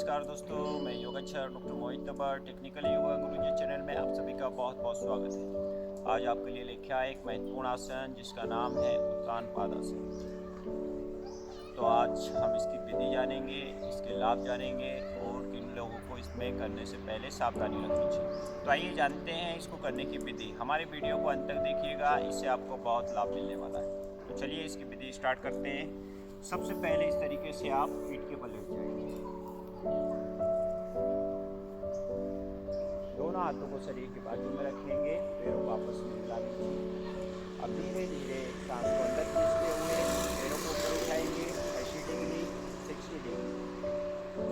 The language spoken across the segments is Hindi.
नमस्कार दोस्तों, मैं योगाचार्य डॉक्टर मोहित तवर टेक्निकल योगा गुरुजी चैनल में आप सभी का बहुत बहुत स्वागत है। आज आपके लिए लेके आए एक महत्वपूर्ण आसन जिसका नाम है उत्तानपादासन। तो आज हम इसकी विधि जानेंगे, इसके लाभ जानेंगे और किन लोगों को इसमें करने से पहले सावधानी रखनी चाहिए। तो आइए जानते हैं इसको करने की विधि। हमारे वीडियो को अंत तक देखिएगा, इससे आपको बहुत लाभ मिलने वाला है। तो चलिए इसकी विधि स्टार्ट करते हैं। सबसे पहले इस तरीके से आप पीठ के बल लेट जाएंगे। दोनों हाथों को शरीर के बाजू में रखेंगे, पैरों को आपस में मिला लीजिए। अब धीरे धीरे सांस को अंदर खींचते हुए पैरों को ऊपर उठाएंगे 80 डिग्री 60 डिग्री।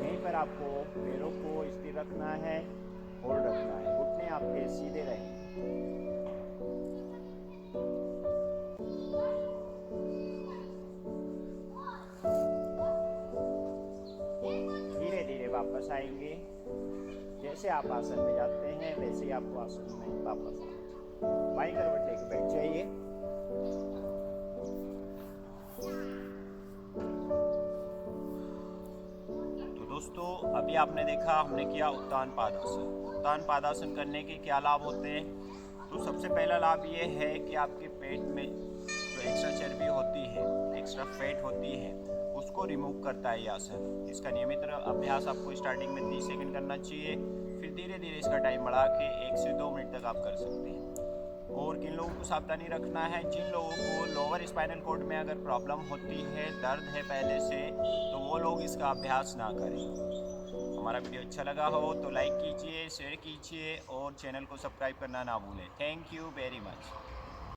यहीं पर आपको पैरों को स्थिर रखना है, होल्ड रखना है, घुटने आपके सीधे रहेंगे। धीरे धीरे वापस आएंगे। जैसे आप आसन में जाते हैं वैसे ही आपको आसन में वापस आना। बाईं करवट लेकर बैठ जाइए। तो दोस्तों, अभी आपने देखा हमने किया उत्तानपादासन। उत्तानपादासन करने के क्या लाभ होते हैं? तो सबसे पहला लाभ ये है कि आपके पेट में जो एक्स्ट्रा चर्बी होती है, एक्स्ट्रा फैट होती है, उसको रिमूव करता है ये आसन। इसका नियमित अभ्यास आपको स्टार्टिंग में 30 सेकंड करना चाहिए, फिर धीरे धीरे इसका टाइम बढ़ा के 1 से 2 मिनट तक आप कर सकते हैं। और किन लोगों को सावधानी रखना है? जिन लोगों को लोअर स्पाइनल कॉर्ड में अगर प्रॉब्लम होती है, दर्द है पहले से, तो वो लोग इसका अभ्यास ना करें। हमारा वीडियो अच्छा लगा हो तो लाइक कीजिए, शेयर कीजिए और चैनल को सब्सक्राइब करना ना भूलें। Thank you very much.